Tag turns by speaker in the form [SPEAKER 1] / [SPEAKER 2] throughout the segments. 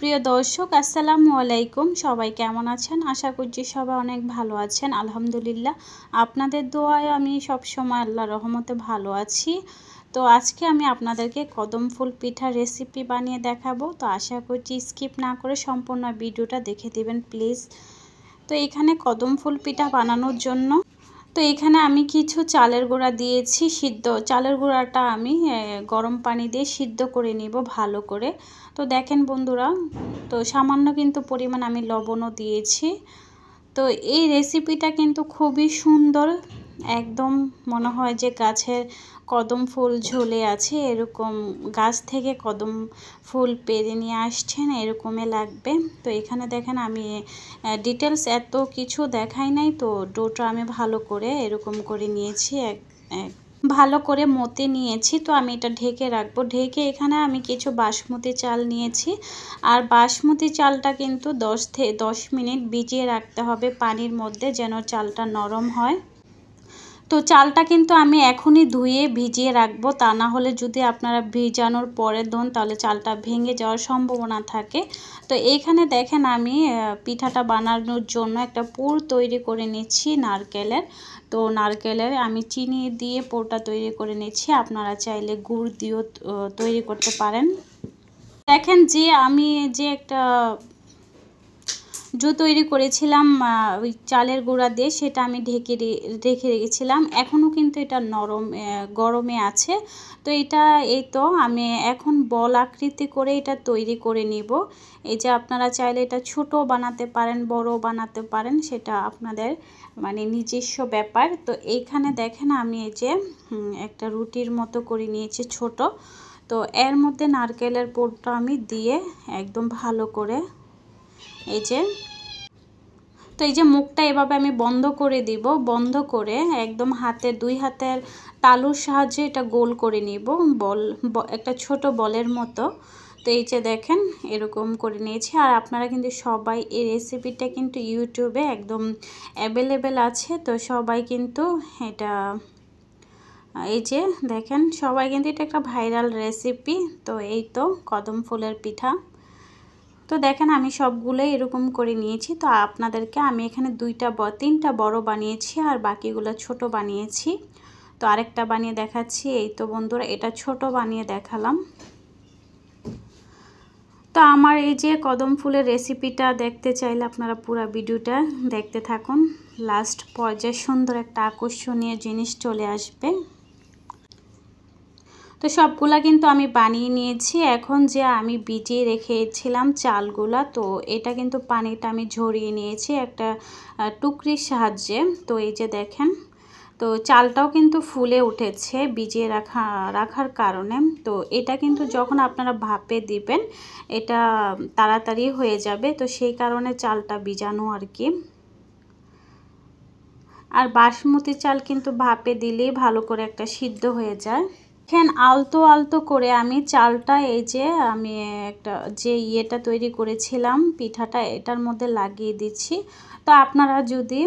[SPEAKER 1] সুপ্রিয় দর্শক আসসালামু আলাইকুম। সবাই কেমন আছেন? আশা করছি সবাই অনেক ভালো আছেন। আলহামদুলিল্লাহ, আপনাদের দোয়ায় আমি সব সময় আল্লাহর রহমতে ভালো আছি। তো আজকে আমি আপনাদেরকে কদম ফুল পিঠার রেসিপি বানিয়ে দেখাবো। তো আশা করছি স্কিপ না করে সম্পূর্ণ ভিডিওটা দেখে দিবেন প্লিজ। তো এখানে কদম ফুল পিঠা বানানোর জন্য এখানে আমি কিছু চালের গুঁড়া দিয়েছি সিদ্ধ। চালের গুঁড়াটা আমি গরম পানি দিয়ে সিদ্ধ করে নিব ভালো করে। তো দেখেন বন্ধুরা, তো সামান্য কিন্তু পরিমাণ আমি লবণও দিয়েছি। তো এই রেসিপিটা কিন্তু খুবই সুন্দর, একদম মনে হয় যে গাছের কদম ফুল ঝুলে আছে, এরকম গাছ থেকে কদম ফুল পেরে নিয়ে আসছেন এরকমই লাগবে। তো এখানে দেখেন আমি ডিটেলস এত কিছু দেখাই নাই। তো ডোটা আমি ভালো করে এরকম করে নিয়েছি, ভালো করে মতে নিয়েছি। তো আমি এটা ঢেকে রাখবো। ঢেকে এখানে আমি কিছু বাসমতি চাল নিয়েছি। আর বাসমতি চালটা কিন্তু 10 মিনিট ভিজিয়ে রাখতে হবে পানির মধ্যে, যেন চালটা নরম হয়। তো চালটা কিন্তু আমি এখনই ধুয়ে ভিজিয়ে রাখবো, তা না হলে যদি আপনারা ভিজানোর পরে দেন তাহলে চালটা ভেঙে যাওয়ার সম্ভাবনা থাকে। তো এইখানে দেখেন আমি পিঠাটা বানানোর জন্য একটা পুর তৈরি করে নিচ্ছি নারকেলের। তো নারকেলের আমি চিনি দিয়ে পুরটা তৈরি করে নিচ্ছি, আপনারা চাইলে গুড় দিয়েও তৈরি করতে পারেন। দেখেন যে আমি যে একটা তৈরি করেছিলাম ওই চালের গুঁড়া দিয়ে, সেটা আমি রেখে রেখেছিলাম। এখনও কিন্তু এটা নরম গরমে আছে। তো এটা এই তো আমি এখন বল আকৃতি করে এটা তৈরি করে নিব। এই যে আপনারা চাইলে এটা ছোট বানাতে পারেন, বড় বানাতে পারেন, সেটা আপনাদের মানে নিজস্ব ব্যাপার। তো এইখানে দেখেন আমি এই যে একটা রুটির মতো করে নিয়েছি ছোট। তো এর মধ্যে নারকেলের পুরটা আমি দিয়ে একদম ভালো করে এই যে মুখটা এভাবে আমি বন্ধ করে দিব। বন্ধ করে একদম দুই হাতের তালুর সাহায্যে এটা গোল করে নিব, একটা ছোট বলের মতো। তো এই যে দেখেন এরকম করে নিয়েছি। আর আপনারা কিন্তু সবাই এই রেসিপিটা কিন্তু ইউটিউবে একদম অ্যাভেলেবেল আছে। তো সবাই কিন্তু এটা এই যে দেখেন সবাই কিন্তু এটা একটা ভাইরাল রেসিপি। তো এই তো কদম ফুলের পিঠা। তো দেখেন আমি সবগুলোই এরকম করে নিয়েছি। তো আপনাদেরকে আমি এখানে 3টা বড় বানিয়েছি আর বাকিগুলো ছোট বানিয়েছি। তো আরেকটা বানিয়ে দেখাচ্ছি। এই তো বন্ধুরা, এটা ছোট বানিয়ে দেখালাম। তো আমার এই যে কদম ফুলের রেসিপিটা দেখতে চাইলে আপনারা পুরো ভিডিওটা দেখতে থাকুন। লাস্ট পর্যায়ে সুন্দর একটা আকর্ষণীয় জিনিস চলে আসবে। তো সবগুলা কিন্তু আমি বানিয়ে নিয়েছি। এখন যে আমি ভিজিয়ে রেখেছিলাম চালগুলা, তো এটা কিন্তু পানিটা আমি ঝরিয়ে নিয়েছি একটা টুকরির সাহায্যে। তো এই যে দেখেন, তো চালটাও কিন্তু ফুলে উঠেছে ভিজিয়ে রাখার কারণে। তো এটা কিন্তু যখন আপনারা ভাপে দিবেন এটা তাড়াতাড়ি হয়ে যাবে, তো সেই কারণে চালটা ভিজানো আর কি। আর বাসমতি চাল কিন্তু ভাপে দিলেই ভালো করে একটা সিদ্ধ হয়ে যায়। দেখেন আলতো আলতো করে আমি চালটা এই যে আমি একটা যে ইয়েটা তৈরি করেছিলাম পিঠাটা, এটার মধ্যে লাগিয়ে দিচ্ছি। তো আপনারা যদি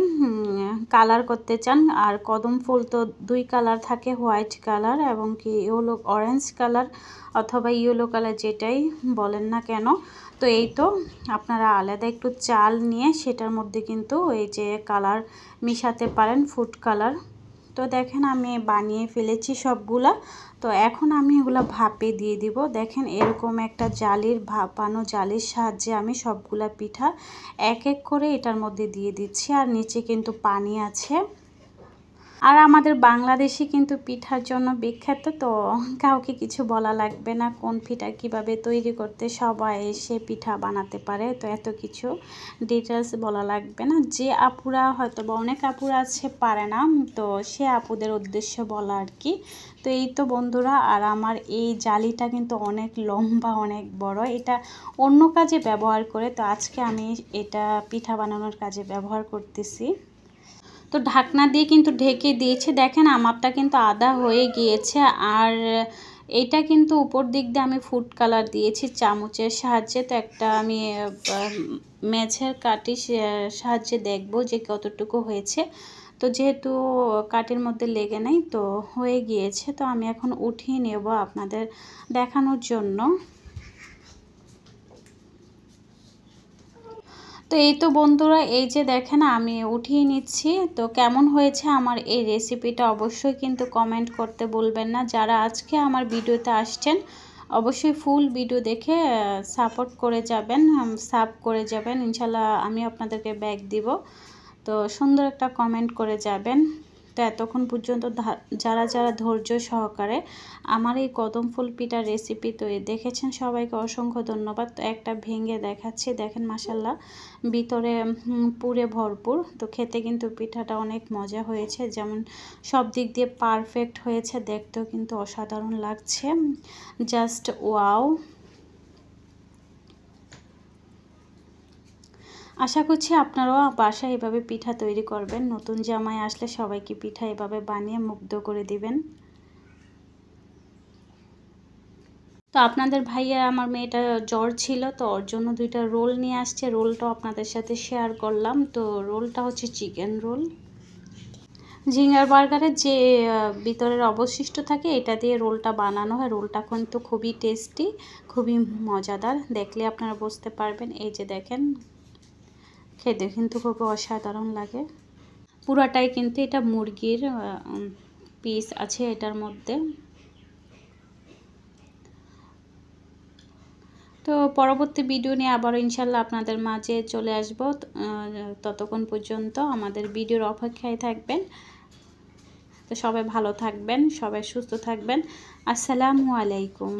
[SPEAKER 1] কালার করতে চান, আর কদম ফুল তো 2 কালার থাকে, হোয়াইট কালার এবং কি অরেঞ্জ কালার অথবা ইয়েলো কালার, যেটাই বলেন না কেন। তো এই তো আপনারা আলাদা একটু চাল নিয়ে সেটার মধ্যে কিন্তু এই যে কালার মিশাতে পারেন, ফুড কালার। তো দেখেন আমি বানিয়ে ফেলেছি সবগুলা। তো এখন আমি এগুলা ভাপে দিয়ে দিব। দেখেন এরকম একটা ভাপানো জালির সাহায্যে আমি সবগুলা পিঠা এক এক করে এটার মধ্যে দিয়ে দিচ্ছি। আর নিচে কিন্তু পানি আছে। আর আমাদের বাংলাদেশি কিন্তু পিঠার জন্য বিখ্যাত। তো কাউকে কিছু বলা লাগবে না কোন পিঠা কিভাবে তৈরি করতে, সবাই এসে পিঠা বানাতে পারে। তো এত কিছু ডিটেলস বলা লাগবে না। যে আপুরা হয়তো বা অনেক আপুরা আছে পারে না, তো সে আপুদের উদ্দেশ্যে বলা আর কি। তো এই তো বন্ধুরা, আর আমার এই জালিটা কিন্তু অনেক লম্বা, অনেক বড়। এটা অন্য কাজে ব্যবহার করে, তো আজকে আমি এটা পিঠা বানানোর কাজে ব্যবহার করতেছি। তো ঢাকনা দিয়ে কিন্তু ঢেকে দিয়েছে। দেখেন আমারটা কিন্তু আদা হয়ে গিয়েছে। আর এইটা কিন্তু উপর দিক দিয়ে আমি ফুড কালার দিয়েছি চামচের সাহায্যে। তো একটা আমি মেঝের কাঠির সাহায্যে দেখব যে কতটুকু হয়েছে। তো যেহেতু কাঠির মধ্যে লেগে নাই, তো হয়ে গিয়েছে। তো আমি এখন উঠিয়ে নেব আপনাদের দেখানোর জন্য। তো এই তো বন্ধুরা, এই যে দেখেন আমি উঠিয়ে নিচ্ছি। তো কেমন হয়েছে আমার এই রেসিপিটা অবশ্যই কিন্তু কমেন্ট করতে ভুলবেন না। যারা আজকে আমার ভিডিওতে আসছেন অবশ্যই ফুল ভিডিও দেখে সাপোর্ট করে যাবেন, সাব করে যাবেন। ইনশাল্লাহ আমি আপনাদেরকে ব্যাক দিব। তো সুন্দর একটা কমেন্ট করে যাবেন। তো এতক্ষণ পর্যন্ত যারা যারা ধৈর্য সহকারে আমার এই কদম ফুল পিঠার রেসিপি তো দেখেছেন, সবাইকে অসংখ্য ধন্যবাদ। তো একটা ভেঙে দেখাচ্ছি, দেখেন মাশাল্লাহ ভিতরে পুরে ভরপুর। তো খেতে কিন্তু পিঠাটা অনেক মজা হয়েছে, যেমন সব দিক দিয়ে পারফেক্ট হয়েছে, দেখতেও কিন্তু অসাধারণ লাগছে, জাস্ট ওয়াও। আশা করছি আপনারাও বাসায় এভাবে পিঠা তৈরি করবেন। নতুন জামাই আসলে সবাইকে পিঠা এভাবে বানিয়ে মুগ্ধ করে দিবেন। তো আপনাদের ভাইয়া আমার মেয়েটা জ্বর ছিল, তো ওর জন্য 2টা রোল নিয়ে আসছে। রোলটাও আপনাদের সাথে শেয়ার করলাম। তো রোলটা হচ্ছে চিকেন রোল। ঝিঙ্গার বার্গারের যে ভিতরের অবশিষ্ট থাকে এটা দিয়ে রোলটা বানানো হয়। রোলটা কিন্তু খুবই টেস্টি, খুবই মজাদার, দেখলে আপনারা বুঝতে পারবেন। এই যে দেখেন, খেতে কিন্তু খুবই অসাধারণ লাগে। পুরাটাই কিন্তু এটা মুরগির পিস আছে এটার মধ্যে। তো পরবর্তী ভিডিও নিয়ে আবারও ইনশাল্লাহ আপনাদের মাঝে চলে আসব। ততক্ষণ পর্যন্ত আমাদের ভিডিওর অপেক্ষায় থাকবেন। তো সবাই ভালো থাকবেন, সবাই সুস্থ থাকবেন। আসসালামু আলাইকুম।